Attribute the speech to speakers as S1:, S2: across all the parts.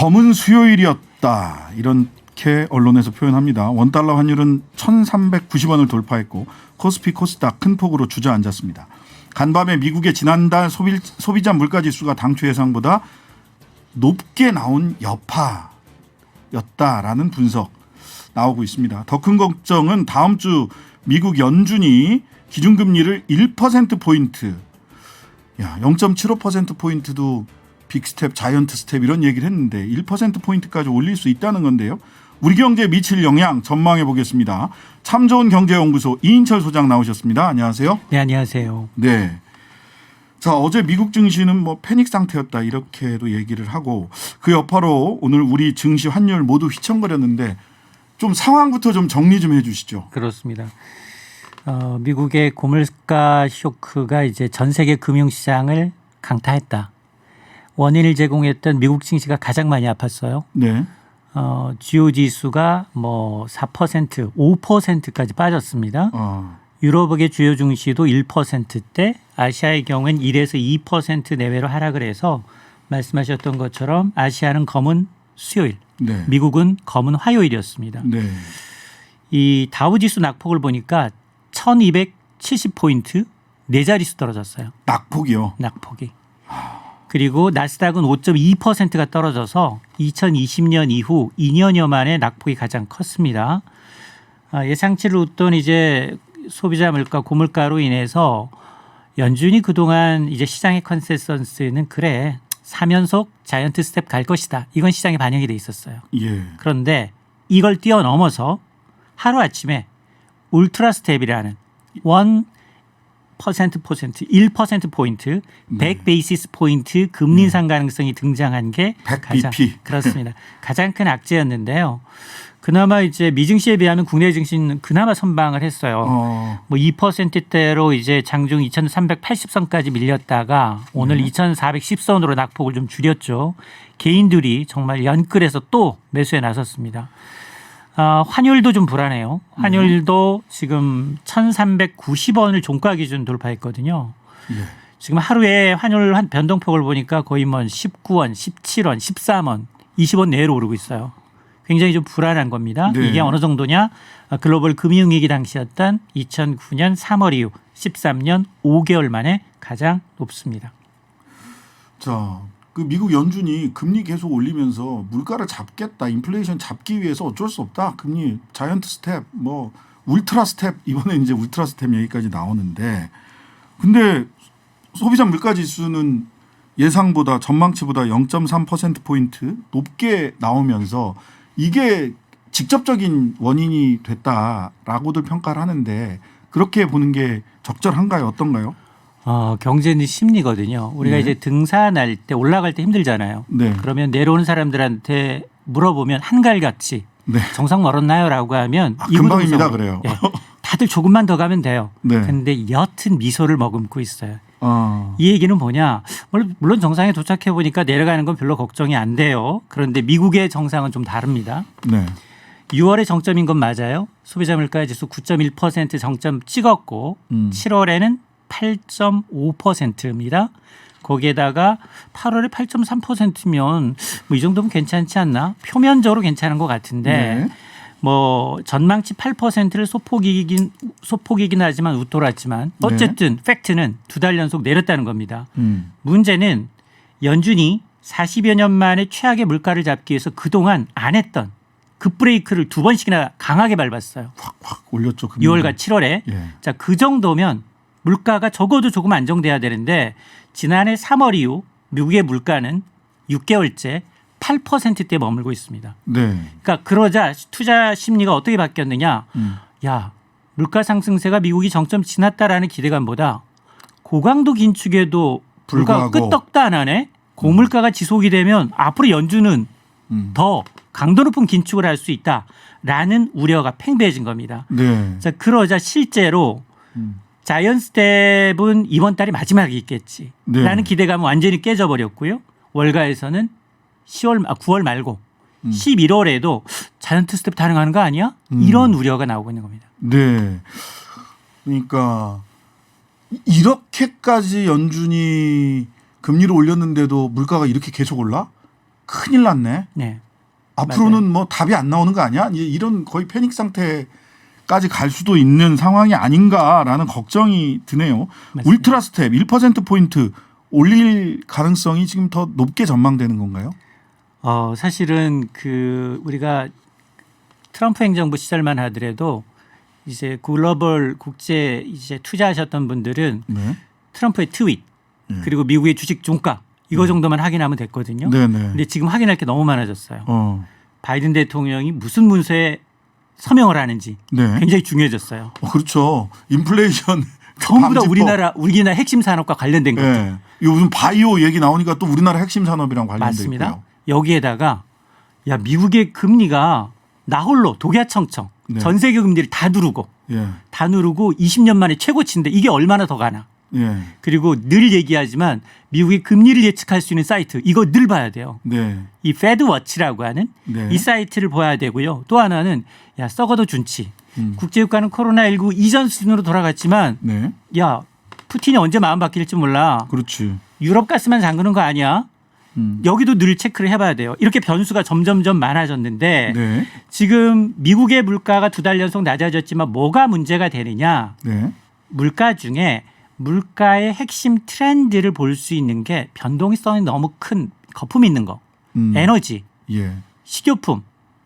S1: 검은 수요일이었다. 이렇게 언론에서 표현합니다. 원달러 환율은 1,390원을 돌파했고 코스피 코스닥 큰 폭으로 주저앉았습니다. 간밤에 미국의 지난달 소비자 물가지수가 당초 예상보다 높게 나온 여파였다라는 분석 나오고 있습니다. 더 큰 걱정은 다음 주 미국 연준이 기준금리를 1%포인트 0.75%포인트도 빅스텝, 자이언트 스텝 이런 얘기를 했는데 1%포인트까지 올릴 수 있다는 건데요. 우리 경제에 미칠 영향 전망해 보겠습니다. 참 좋은 경제연구소 이인철 소장 나오셨습니다. 안녕하세요.
S2: 네, 안녕하세요.
S1: 네. 자, 어제 미국 증시는 뭐 패닉 상태였다 이렇게도 얘기를 하고 그 여파로 오늘 우리 증시 환율 모두 휘청거렸는데 좀 상황부터 좀 정리 좀 해 주시죠.
S2: 그렇습니다. 미국의 고물가 쇼크가 이제 전 세계 금융시장을 강타했다. 원인을 제공했던 미국 증시가 가장 많이 아팠어요.
S1: 네.
S2: 주요 지수가 뭐 4%, 5%까지 빠졌습니다. 유럽의 주요 증시도 1%대, 아시아의 경우는 1에서 2% 내외로 하락을 해서 말씀하셨던 것처럼 아시아는 검은 수요일,
S1: 네.
S2: 미국은 검은 화요일이었습니다.
S1: 네.
S2: 이 다우지수 낙폭을 보니까 1270포인트 네 자릿수 떨어졌어요.
S1: 낙폭이요.
S2: 낙폭이. 그리고 나스닥은 5.2%가 떨어져서 2020년 이후 2년여 만에 낙폭이 가장 컸습니다. 예상치를 웃돈 이제 소비자 물가, 고물가로 인해서 연준이 그동안 이제 시장의 컨센서스는 그래 3연속 자이언트 스텝 갈 것이다. 이건 시장에 반영이 돼 있었어요.
S1: 예.
S2: 그런데 이걸 뛰어넘어서 하루아침에 울트라 스텝이라는 1%포인트, 100 베이시스 포인트 금리 인상 가능성이 등장한 게
S1: 100
S2: 가장
S1: BP.
S2: 그렇습니다. 가장 큰 악재였는데요. 그나마 이제 미증시에 비하면 국내 증시는 그나마 선방을 했어요. 뭐 2%대로 이제 장중 2,380선까지 밀렸다가 오늘 2,410선으로 낙폭을 좀 줄였죠. 개인들이 정말 연끌해서 또 매수에 나섰습니다. 환율도 좀 불안해요. 환율도 지금 1,390원을 종가 기준 돌파했거든요.
S1: 예.
S2: 지금 하루에 환율 한 변동폭을 보니까 거의 뭐 19원, 17원, 13원, 20원 내외로 오르고 있어요. 굉장히 좀 불안한 겁니다.
S1: 네.
S2: 이게 어느 정도냐? 글로벌 금융위기 당시였던 2009년 3월 이후 13년 5개월 만에 가장 높습니다.
S1: 자, 그 미국 연준이 금리 계속 올리면서 물가를 잡겠다, 인플레이션 잡기 위해서 어쩔 수 없다. 금리 자이언트 스텝, 뭐 울트라 스텝 이번에 이제 울트라 스텝 얘기까지 나오는데, 근데 소비자 물가 지수는 예상보다 전망치보다 0.3%포인트 높게 나오면서 이게 직접적인 원인이 됐다라고들 평가를 하는데 그렇게 보는 게 적절한가요? 어떤가요?
S2: 경제는 심리거든요. 우리가
S1: 네.
S2: 이제 등산할 때 올라갈 때 힘들잖아요.
S1: 네.
S2: 그러면 내려오는 사람들한테 물어보면 한갈같이
S1: 네.
S2: 정상 멀었나요라고 하면
S1: 금방입니다. 그래요.
S2: 예, 다들 조금만 더 가면 돼요.
S1: 네.
S2: 그런데 옅은 미소를 머금고 있어요. 이 얘기는 뭐냐? 물론 정상에 도착해 보니까 내려가는 건 별로 걱정이 안 돼요. 그런데 미국의 정상은 좀 다릅니다.
S1: 네.
S2: 6월에 정점인 건 맞아요. 소비자 물가 지수 9.1% 정점 찍었고 7월에는 8.5%입니다. 거기에다가 8월에 8.3%면 뭐 이 정도면 괜찮지 않나? 표면적으로 괜찮은 것 같은데
S1: 네.
S2: 뭐 전망치 8%를 소폭이긴 하지만 웃돌았지만 어쨌든 팩트는 두 달 연속 내렸다는 겁니다. 문제는 연준이 40여 년 만에 최악의 물가를 잡기 위해서 그동안 안 했던 급브레이크를 두 번씩이나 강하게 밟았어요.
S1: 확 올렸죠. 금리.
S2: 6월과 7월에.
S1: 예.
S2: 자, 그 정도면 물가가 적어도 조금 안정돼야 되는데 지난해 3월 이후 미국의 물가는 6개월째 8%대 머물고 있습니다.
S1: 네.
S2: 그러니까 그러자 투자 심리가 어떻게 바뀌었느냐. 야, 물가 상승세가 미국이 정점 지났다라는 기대감보다 고강도 긴축에도 불과
S1: 불구하고.
S2: 끄떡도 안 하네. 고물가가 지속이 되면 앞으로 연준은 더 강도 높은 긴축을 할 수 있다라는 우려가 팽배해진 겁니다.
S1: 네.
S2: 자, 그러자 실제로 자이언트 스텝은 이번 달이 마지막이 있겠지.
S1: 네.
S2: 라는 기대감은 완전히 깨져버렸고요. 월가에서는 9월 말고 11월에도 자이언트 스텝 가능한 거 아니야? 이런 우려가 나오고 있는 겁니다.
S1: 네. 그러니까 이렇게까지 연준이 금리를 올렸는데도 물가가 이렇게 계속 올라? 큰일 났네.
S2: 네.
S1: 앞으로는
S2: 맞아요.
S1: 뭐 답이 안 나오는 거 아니야? 이제 이런 거의 패닉 상태까지 갈 수도 있는 상황이 아닌가라는 걱정이 드네요.
S2: 맞습니다.
S1: 울트라 스텝 1%포인트 올릴 가능성이 지금 더 높게 전망되는 건가요?
S2: 사실은 우리가 트럼프 행정부 시절만 하더라도 이제 글로벌 국제 이제 투자하셨던 분들은
S1: 네.
S2: 트럼프의 트윗
S1: 네.
S2: 그리고 미국의 주식 종가 이거 정도만 확인하면 됐거든요.
S1: 네네.
S2: 근데 지금 확인할 게 너무 많아졌어요. 바이든 대통령이 무슨 문서에 서명을 하는지
S1: 네.
S2: 굉장히 중요해졌어요.
S1: 그렇죠. 인플레이션
S2: 전부 다
S1: 방지법.
S2: 우리나라 핵심 산업과 관련된 거죠.
S1: 네. 이 무슨 바이오 얘기 나오니까 또 우리나라 핵심 산업이랑 관련돼
S2: 맞습니다.
S1: 있고요.
S2: 여기에다가 야 미국의 금리가 나홀로 독야청청
S1: 네.
S2: 전 세계 금리를 다 누르고
S1: 예.
S2: 20년 만에 최고치인데 이게 얼마나 더 가나.
S1: 예.
S2: 그리고 늘 얘기하지만 미국의 금리를 예측할 수 있는 사이트 이거 늘 봐야 돼요.
S1: 네.
S2: 이 패드워치라고 하는
S1: 네.
S2: 이 사이트를 봐야 되고요. 또 하나는 야 썩어도 준치. 국제유가는 코로나19 이전 수준으로 돌아갔지만
S1: 네.
S2: 야 푸틴이 언제 마음 바뀔지 몰라.
S1: 그렇지.
S2: 유럽 가스만 잠그는 거 아니야. 여기도 늘 체크를 해봐야 돼요. 이렇게 변수가 점점점 많아졌는데
S1: 네.
S2: 지금 미국의 물가가 2달 연속 낮아졌지만 뭐가 문제가 되느냐.
S1: 네.
S2: 물가 중에 물가의 핵심 트렌드를 볼 수 있는 게 변동성이 너무 큰 거품 있는 거. 에너지,
S1: 예.
S2: 식료품.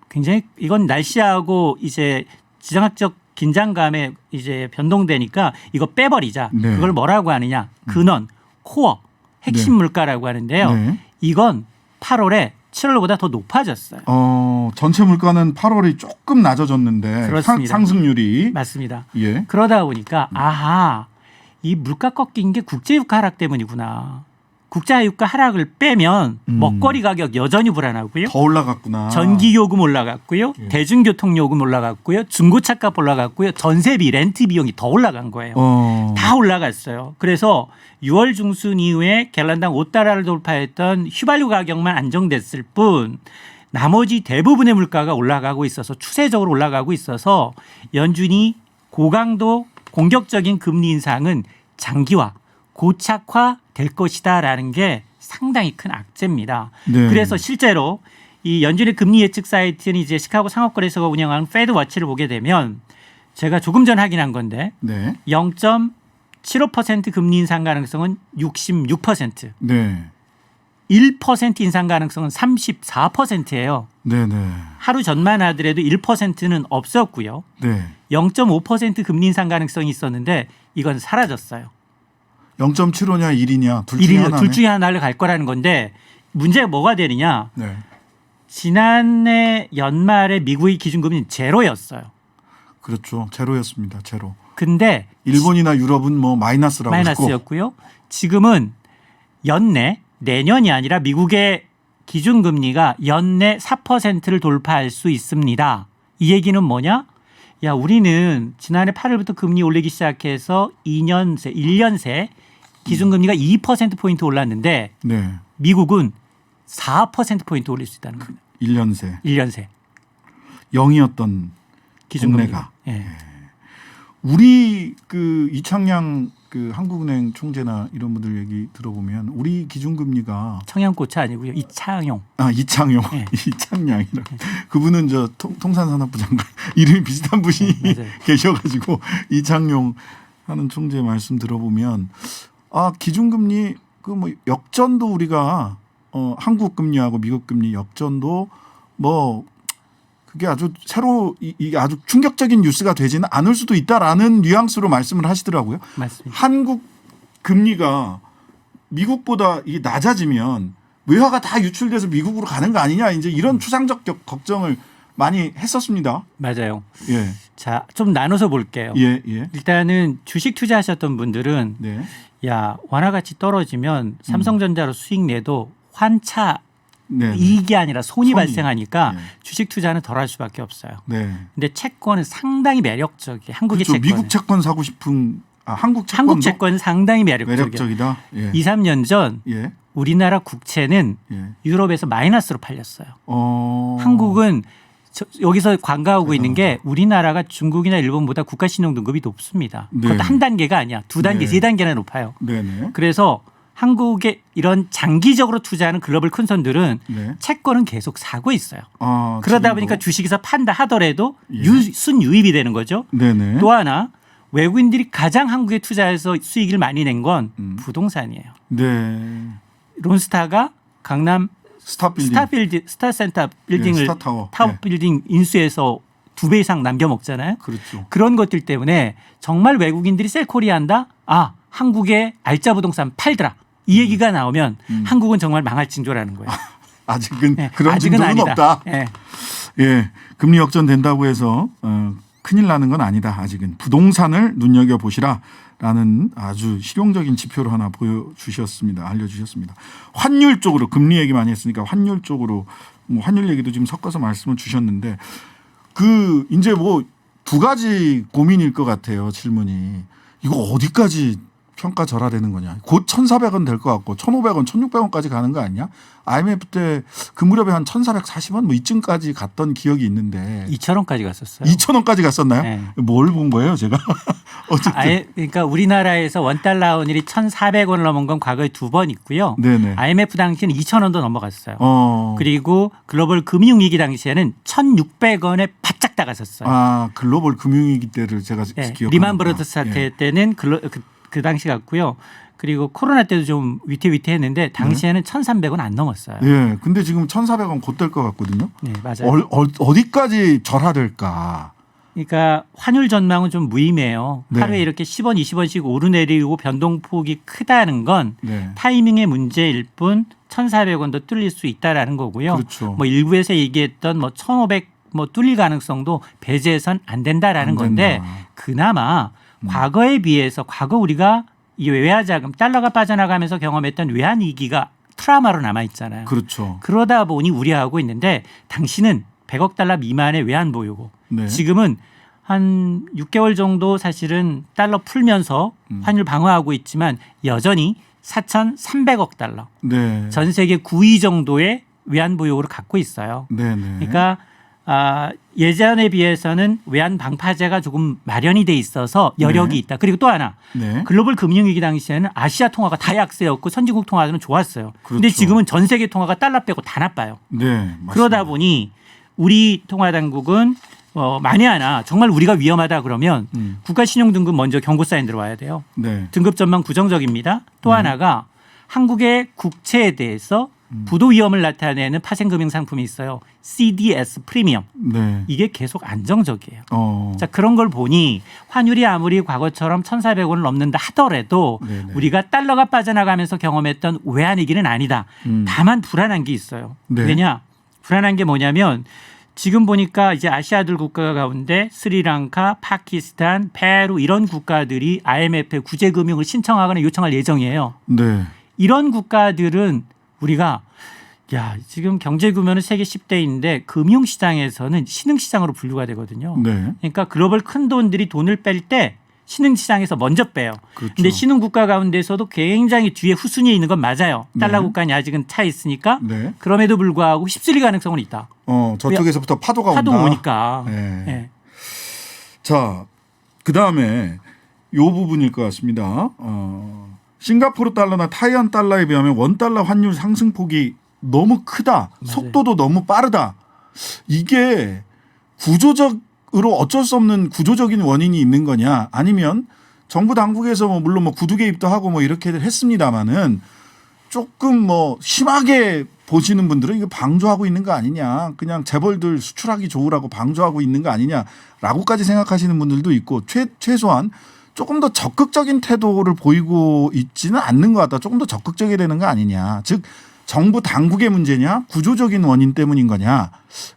S2: 굉장히 이건 날씨하고 이제 지정학적 긴장감에 이제 변동되니까 이거 빼버리자.
S1: 네.
S2: 그걸 뭐라고 하느냐. 근원, 코어, 핵심
S1: 네.
S2: 물가라고 하는데요.
S1: 네.
S2: 이건 8월에 7월보다 더 높아졌어요.
S1: 전체 물가는 8월이 조금 낮아졌는데
S2: 그렇습니다.
S1: 상승률이
S2: 맞습니다.
S1: 예.
S2: 그러다 보니까 아하 이 물가 꺾인 게 국제유가 하락 때문이구나. 국제유가 하락을 빼면 먹거리 가격 여전히 불안하고요.
S1: 더 올라갔구나.
S2: 전기요금 올라갔고요.
S1: 예.
S2: 대중교통요금 올라갔고요. 중고차값 올라갔고요. 전세비, 렌트 비용이 더 올라간 거예요. 다 올라갔어요. 그래서 6월 중순 이후에 갤런당 5달러를 돌파했던 휘발유 가격만 안정됐을 뿐 나머지 대부분의 물가가 올라가고 있어서 추세적으로 올라가고 있어서 연준이 고강도 공격적인 금리 인상은 장기화, 고착화 될 것이다라는 게 상당히 큰 악재입니다.
S1: 네.
S2: 그래서 실제로 이 연준의 금리 예측 사이트는 이제 시카고 상업거래소가 운영하는 패드워치를 보게 되면 제가 조금 전 확인한 건데
S1: 네.
S2: 0.75% 금리 인상 가능성은 66%,
S1: 네.
S2: 1% 인상 가능성은 34%예요.
S1: 네, 네.
S2: 하루 전만 하더라도 1%는 없었고요.
S1: 네.
S2: 0.5% 금리 인상 가능성이 있었는데 이건 사라졌어요.
S1: 0.75냐 1이냐 둘 중에 하나네.
S2: 둘 중에 하나를 갈 거라는 건데 문제가 뭐가 되느냐.
S1: 네.
S2: 지난해 연말에 미국의 기준금리는 제로였어요.
S1: 그렇죠. 제로였습니다. 제로.
S2: 근데
S1: 일본이나 유럽은 뭐 마이너스라고 했고.
S2: 마이너스였고요. 지금은 연내 내년이 아니라 미국의 기준금리가 연내 4%를 돌파할 수 있습니다. 이 얘기는 뭐냐? 야, 우리는 지난해 8월부터 금리 올리기 시작해서 2년 새, 1년 새 기준금리가 2%포인트 올랐는데
S1: 네.
S2: 미국은 4%포인트 올릴 수 있다는 겁니다.
S1: 1년 새.
S2: 1년 새
S1: 0이었던
S2: 기준금리가.
S1: 동네가.
S2: 예.
S1: 우리 그 이창양 그 한국은행 총재나 이런 분들 얘기 들어보면 우리 기준금리가
S2: 청양고차 아니고요. 이창용.
S1: 이창용
S2: 네.
S1: 이창양이라 그분은 저 통산산업부 장관 이름이 비슷한 분이
S2: 맞아요.
S1: 계셔가지고 이창용 하는 총재 말씀 들어보면 기준금리 그 뭐 역전도 우리가 한국 금리하고 미국 금리 역전도 뭐 그게 아주 이게 아주 충격적인 뉴스가 되지는 않을 수도 있다라는 뉘앙스로 말씀을 하시더라고요.
S2: 맞습니다.
S1: 한국 금리가 미국보다 이게 낮아지면 외화가 다 유출돼서 미국으로 가는 거 아니냐 이제 이런 추상적 걱정을 많이 했었습니다.
S2: 맞아요.
S1: 예.
S2: 자, 좀 나눠서 볼게요.
S1: 예, 예.
S2: 일단은 주식 투자하셨던 분들은
S1: 네.
S2: 야, 원화 가치 떨어지면 삼성전자로 수익 내도 환차
S1: 네.
S2: 이익이 아니라 손이
S1: 손이.
S2: 발생하니까
S1: 네.
S2: 주식 투자는 덜 할 수밖에 없어요.
S1: 네.
S2: 근데 채권은 상당히 매력적이에요. 한국의
S1: 그렇죠.
S2: 채권.
S1: 미국 채권 사고 싶은 한국 채권도
S2: 한국 채권은 상당히 매력적이에요.
S1: 매력적이다. 예.
S2: 2, 3년 전
S1: 예.
S2: 우리나라 국채는
S1: 예.
S2: 유럽에서 마이너스로 팔렸어요. 한국은 여기서 관가하고 있는 게 우리나라가 중국이나 일본보다 국가 신용 등급이 높습니다.
S1: 네.
S2: 그것도 한 단계가 아니야. 두 단계,
S1: 네.
S2: 세 단계나 높아요.
S1: 네네.
S2: 그래서 한국의 이런 장기적으로 투자하는 글로벌 큰 손들은
S1: 네.
S2: 채권은 계속 사고 있어요.
S1: 지금도?
S2: 그러다 보니까 주식에서 판다 하더라도
S1: 예.
S2: 순유입이 되는 거죠.
S1: 네네.
S2: 또 하나 외국인들이 가장 한국에 투자해서 수익을 많이 낸 건 부동산이에요.
S1: 네.
S2: 론스타가 강남
S1: 스타빌딩.
S2: 스타센터 빌딩을
S1: 스타타워.
S2: 타워
S1: 네.
S2: 빌딩 인수해서 2배 이상 남겨 먹잖아요.
S1: 그렇죠.
S2: 그런 것들 때문에 정말 외국인들이 셀코리아 한다. 아, 한국의 알짜 부동산 팔더라. 이 얘기가 나오면 한국은 정말 망할 징조라는 거예요.
S1: 아직은
S2: 네,
S1: 그런
S2: 아직은
S1: 징조는
S2: 아니다.
S1: 없다.
S2: 네.
S1: 예, 금리 역전된다고 해서 큰일 나는 건 아니다. 아직은 부동산을 눈여겨 보시라라는 아주 실용적인 지표를 하나 보여주셨습니다. 알려주셨습니다. 환율 쪽으로 금리 얘기 많이 했으니까 환율 쪽으로 뭐 환율 얘기도 지금 섞어서 말씀을 주셨는데 그 이제 뭐 두 가지 고민일 것 같아요. 질문이 이거 어디까지 평가 절하되는 거냐. 곧 1,400원 될 것 같고 1,500원, 1,600원까지 가는 거 아니냐. IMF 때 그 무렵에 한 1,440원 뭐 이쯤까지 갔던 기억이 있는데
S2: 2,000원까지 갔었어요.
S1: 2,000원까지 갔었나요?
S2: 네.
S1: 뭘 본 거예요, 제가? 어쨌든.
S2: 그러니까 우리나라에서 원달러 환율이 1,400원을 넘은 건 과거에 2번 있고요.
S1: 네네.
S2: IMF 당시에는 2,000원도 넘어갔어요.
S1: 어.
S2: 그리고 글로벌 금융위기 당시에는 1,600원에 바짝 나갔었어요.
S1: 아, 글로벌 금융위기 때를 제가
S2: 네.
S1: 기억합니다.
S2: 리만 브러더스 사태
S1: 예.
S2: 때는 그 당시 갔고요. 그리고 코로나 때도 좀 위태위태했는데 당시에는 1,300원 안 넘었어요.
S1: 예. 근데 지금 1,400원 곧 될 것 같거든요.
S2: 네, 맞아요.
S1: 어디까지 절하될까?
S2: 그러니까 환율 전망은 좀 무의미해요.
S1: 네.
S2: 하루에 이렇게 10원, 20원씩 오르내리고 변동폭이 크다는 건
S1: 네.
S2: 타이밍의 문제일 뿐 1,400원도 뚫릴 수 있다라는 거고요.
S1: 그렇죠.
S2: 뭐 일부에서 얘기했던 뭐 1,500 뭐 뚫릴 가능성도 배제해선 안 된다라는
S1: 안
S2: 건데
S1: 된다.
S2: 그나마 과거에 비해서 과거 우리가 이 외화자금 달러가 빠져나가면서 경험했던 외환 위기가 트라우마로 남아 있잖아요.
S1: 그렇죠.
S2: 그러다 보니 우려하고 있는데 당신은 100억 달러 미만의 외환 보유고
S1: 네.
S2: 지금은 한 6개월 정도 사실은 달러 풀면서 환율 방어하고 있지만 여전히 4,300억 달러
S1: 네.
S2: 전 세계 9위 정도의 외환 보유고를 갖고 있어요.
S1: 네네.
S2: 그러니까 예전에 비해서는 외환 방파제가 조금 마련이 돼 있어서 여력이
S1: 네.
S2: 있다. 그리고 또 하나
S1: 네.
S2: 글로벌 금융위기 당시에는 아시아 통화가 다 약세였고 선진국 통화는 좋았어요. 그런데
S1: 그렇죠.
S2: 지금은 전 세계 통화가 달러 빼고 다 나빠요.
S1: 네. 맞습니다.
S2: 그러다 보니 우리 통화당국은 만에 하나 정말 우리가 위험하다 그러면 국가신용등급 먼저 경고 사인 들어와야 돼요.
S1: 네.
S2: 등급 전망 부정적입니다. 또 하나가 한국의 국채에 대해서 부도 위험을 나타내는 파생금융 상품이 있어요. CDS 프리미엄.
S1: 네.
S2: 이게 계속 안정적이에요. 자, 그런 걸 보니 환율이 아무리 과거처럼 1,400원을 넘는다 하더라도
S1: 네네.
S2: 우리가 달러가 빠져나가면서 경험했던 외환위기는 아니다. 다만 불안한 게 있어요.
S1: 네.
S2: 왜냐? 불안한 게 뭐냐면 지금 보니까 이제 아시아들 국가 가운데 스리랑카, 파키스탄, 페루 이런 국가들이 IMF에 구제금융을 신청하거나 요청할 예정이에요.
S1: 네.
S2: 이런 국가들은 우리가 지금 경제 규모는 세계 10대인데 금융시장에서는 신흥시장으로 분류가 되거든요.
S1: 네.
S2: 그러니까 글로벌 큰 돈들이 돈을 뺄 때 신흥시장에서 먼저 빼요.
S1: 그렇죠.
S2: 근데 신흥국가 가운데서도 굉장히 뒤에 후순위에 있는 건 맞아요. 달러
S1: 네.
S2: 국가는 아직은 차 있으니까
S1: 네.
S2: 그럼에도 불구하고 휩쓸릴 가능성은 있다.
S1: 저쪽에서부터 파도가
S2: 파도
S1: 온다.
S2: 오니까.
S1: 네.
S2: 네.
S1: 자, 그다음에 요 부분일 것 같습니다. 싱가포르 달러나 타이완 달러에 비하면 원 달러 환율 상승폭이 너무 크다.
S2: 맞아요.
S1: 속도도 너무 빠르다. 이게 구조적으로 어쩔 수 없는 구조적인 원인이 있는 거냐? 아니면 정부 당국에서 물론 구두 개입도 하고 이렇게 했습니다마는 조금 심하게 보시는 분들은 이거 방조하고 있는 거 아니냐. 그냥 재벌들 수출하기 좋으라고 방조하고 있는 거 아니냐라고까지 생각하시는 분들도 있고 최소한 조금 더 적극적인 태도를 보이고 있지는 않는 것 같다. 조금 더 적극적이 되는 거 아니냐. 즉 정부 당국의 문제냐 구조적인 원인 때문인 거냐.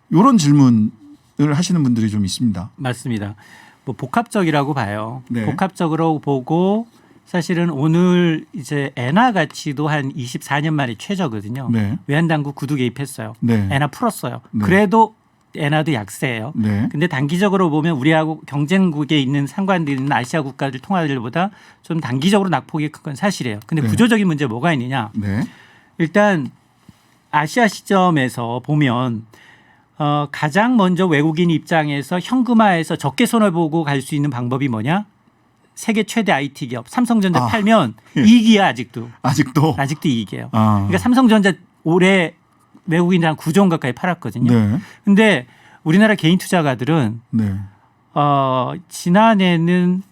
S1: 이런 질문을 하시는 분들이 좀 있습니다.
S2: 맞습니다. 복합적이라고 봐요.
S1: 네.
S2: 복합적으로 보고 사실은 오늘 이제 엔화 가치도 한 24년 만에 최저거든요.
S1: 네.
S2: 외환당국 구두 개입했어요.
S1: 네.
S2: 엔화 풀었어요.
S1: 네.
S2: 그래도 엔화도 약세예요.
S1: 네.
S2: 근데 단기적으로 보면 우리하고 경쟁국에 있는 상관들이 있는 아시아 국가들 통화들보다 좀 단기적으로 낙폭이 큰 건 사실이에요. 근데
S1: 네.
S2: 구조적인 문제 뭐가 있느냐?
S1: 네.
S2: 일단 아시아 시점에서 보면 가장 먼저 외국인 입장에서 현금화해서 적게 손해보고 갈 수 있는 방법이 뭐냐? 세계 최대 IT 기업 삼성전자
S1: 아,
S2: 팔면
S1: 예.
S2: 이익이야 아직도
S1: 아직도
S2: 이익이에요.
S1: 아.
S2: 그러니까 삼성전자 올해 외국인들 한 9조 원 가까이 팔았거든요.
S1: 네.
S2: 근데 우리나라 개인 투자가들은
S1: 네.
S2: 지난해는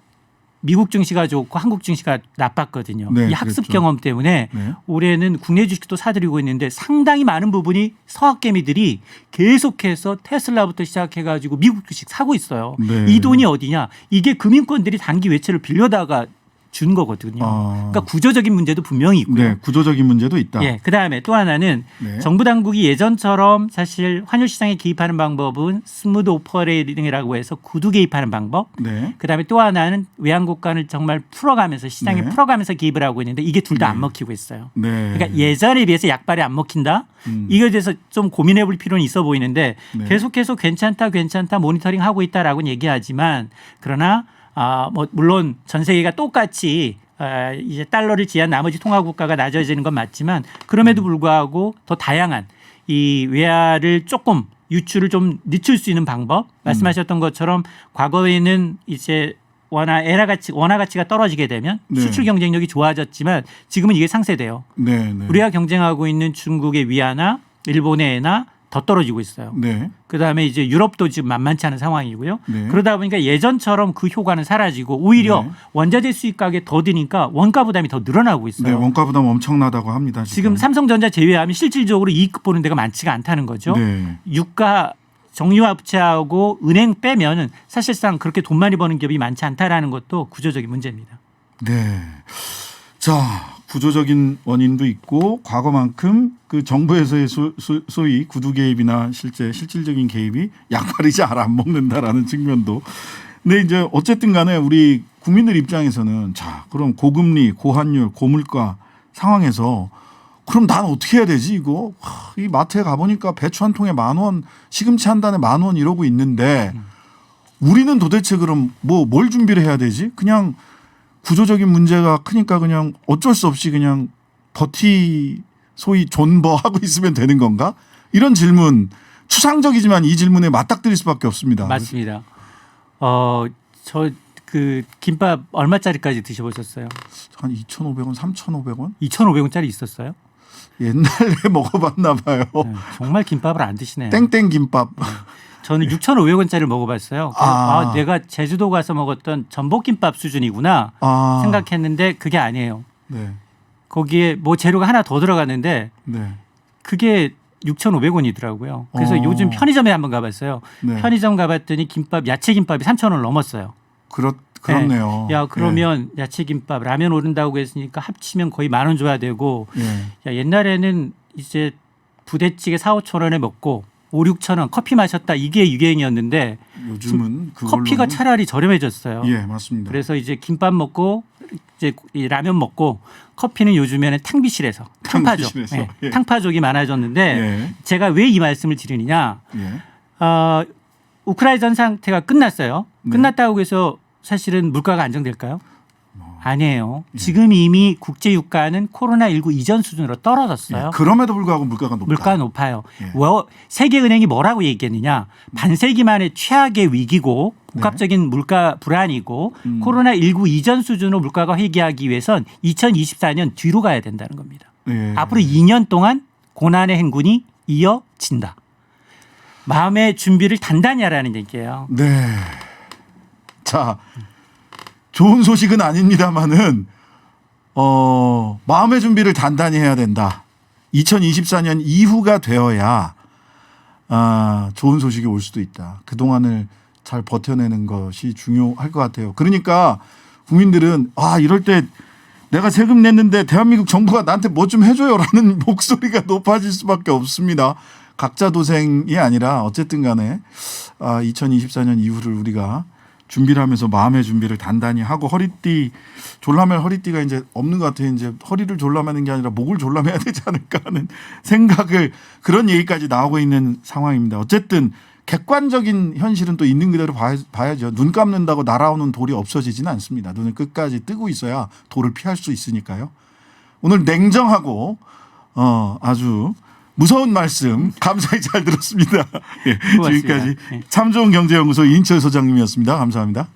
S2: 미국 증시가 좋고 한국 증시가 나빴거든요.
S1: 네,
S2: 이 학습
S1: 그랬죠.
S2: 경험 때문에
S1: 네.
S2: 올해는 국내 주식도 사들이고 있는데 상당히 많은 부분이 서학개미들이 계속해서 테슬라부터 시작해가지고 미국 주식 사고 있어요.
S1: 네.
S2: 이 돈이 어디냐? 이게 금융권들이 단기 외채를 빌려다가 준 거거든요. 그러니까 구조적인 문제도 분명히 있고요.
S1: 네, 구조적인 문제도 있다.
S2: 예, 그다음에 또 하나는
S1: 네.
S2: 정부 당국이 예전처럼 사실 환율 시장에 개입하는 방법은 스무드 오퍼레이팅이라고 해서 구두 개입하는 방법.
S1: 네.
S2: 그다음에 또 하나는 외환국가를 정말 풀어가면서 시장에
S1: 네.
S2: 풀어가면서 기입을 하고 있는데 이게 둘 다 안
S1: 네.
S2: 먹히고 있어요.
S1: 네.
S2: 그러니까 예전에 비해서 약발이 안 먹힌다. 이거에 대해서 좀 고민해 볼 필요는 있어 보이는데
S1: 네.
S2: 계속해서 괜찮다 모니터링 하고 있다라고 얘기하지만 그러나 뭐 물론 전 세계가 똑같이 이제 달러를 지한 나머지 통화 국가가 낮아지는 건 맞지만 그럼에도 불구하고 더 다양한 이 외화를 조금 유출을 좀 늦출 수 있는 방법 말씀하셨던 것처럼 과거에는 이제 원화 가치가 떨어지게 되면
S1: 네.
S2: 수출 경쟁력이 좋아졌지만 지금은 이게 상쇄돼요.
S1: 네. 네.
S2: 우리가 경쟁하고 있는 중국의 위안화, 일본의 엔화 더 떨어지고 있어요.
S1: 네.
S2: 그다음에 이제 유럽도 지금 만만치 않은 상황이고요.
S1: 네.
S2: 그러다 보니까 예전처럼 그 효과는 사라지고 오히려
S1: 네.
S2: 원자재 수입 가격이 더 드니까 원가 부담이 더 늘어나고 있어요.
S1: 네, 원가 부담 엄청나다고 합니다.
S2: 지금 삼성전자 제외하면 실질적으로 이익 보는 데가 많지가 않다는 거죠.
S1: 네.
S2: 유가 정유화 부채하고 은행 빼면은 사실상 그렇게 돈 많이 버는 기업이 많지 않다라는 것도 구조적인 문제입니다.
S1: 네. 자, 구조적인 원인도 있고 과거만큼 그 정부에서의 소위 구두 개입이나 실질적인 개입이 약발이 잘 안 먹는다라는 측면도. 근데 이제 어쨌든 간에 우리 국민들 입장에서는 자, 그럼 고금리, 고환율, 고물가 상황에서 그럼 난 어떻게 해야 되지 이거? 이 마트에 가보니까 배추 한 통에 10,000원, 시금치 한 단에 10,000원 이러고 있는데 우리는 도대체 그럼 뭘 준비를 해야 되지? 그냥 구조적인 문제가 크니까 그냥 어쩔 수 없이 그냥 소위 존버하고 있으면 되는 건가? 이런 질문 추상적이지만 이 질문에 맞닥뜨릴 수밖에 없습니다.
S2: 맞습니다. 저 그 김밥 얼마짜리까지 드셔보셨어요?
S1: 한 2,500원, 3,500원?
S2: 2,500원짜리 있었어요?
S1: 옛날에 먹어봤나 봐요.
S2: 네, 정말 김밥을 안 드시네요.
S1: 땡땡 김밥.
S2: 저는 6,500원짜리를 먹어봤어요. 내가 제주도 가서 먹었던 전복김밥 수준이구나 생각했는데 그게 아니에요.
S1: 네.
S2: 거기에 뭐 재료가 하나 더 들어갔는데
S1: 네.
S2: 그게 6,500원이더라고요. 그래서 요즘 편의점에 한번 가봤어요.
S1: 네.
S2: 편의점 가봤더니 야채 김밥이 3,000원을 넘었어요.
S1: 그렇네요.
S2: 야 그러면 야채 김밥 라면 오른다고 했으니까 합치면 거의 10,000원 줘야 되고 야 옛날에는 이제 부대찌개 4,000~5,000원에 먹고 5,000~6,000원 커피 마셨다 이게 유행이었는데
S1: 요즘은
S2: 커피가 차라리 저렴해졌어요.
S1: 예, 맞습니다.
S2: 그래서 이제 김밥 먹고 이제 이 라면 먹고 커피는 요즘에는 탕비실에서 탕파족,
S1: 예.
S2: 탕파족이 많아졌는데
S1: 예.
S2: 제가 왜 이 말씀을 드리느냐?
S1: 예.
S2: 우크라이나 전 상태가 끝났어요.
S1: 네.
S2: 끝났다고 해서 사실은 물가가 안정될까요? 아니에요.
S1: 예.
S2: 지금 이미 국제 유가는 코로나19 이전 수준으로 떨어졌어요.
S1: 예. 그럼에도 불구하고 물가가 높다.
S2: 물가가 높아요.
S1: 예.
S2: 세계은행이 뭐라고 얘기했느냐. 반세기 만에 최악의 위기고 복합적인 물가 불안이고 코로나19 이전 수준으로 물가가 회귀하기 위해선 2024년 뒤로 가야 된다는 겁니다.
S1: 예.
S2: 앞으로 2년 동안 고난의 행군이 이어진다. 마음의 준비를 단단히 하라는 얘기예요.
S1: 네. 자, 좋은 소식은 아닙니다만은 마음의 준비를 단단히 해야 된다. 2024년 이후가 되어야 좋은 소식이 올 수도 있다. 그동안을 잘 버텨내는 것이 중요할 것 같아요. 그러니까 국민들은 이럴 때 내가 세금 냈는데 대한민국 정부가 나한테 뭐 좀 해줘요라는 목소리가 높아질 수밖에 없습니다. 각자 도생이 아니라 어쨌든 간에 2024년 이후를 우리가 준비를 하면서 마음의 준비를 단단히 하고 졸라맨 허리띠가 이제 없는 것 같아요. 이제 허리를 졸라매는 게 아니라 목을 졸라매야 되지 않을까 하는 생각을 그런 얘기까지 나오고 있는 상황입니다. 어쨌든 객관적인 현실은 또 있는 그대로 봐야죠. 눈 감는다고 날아오는 돌이 없어지지는 않습니다. 눈을 끝까지 뜨고 있어야 돌을 피할 수 있으니까요. 오늘 냉정하고 아주 무서운 말씀 감사히 잘 들었습니다. 예, 지금까지 참 좋은 경제연구소 이인철 소장님이었습니다. 감사합니다.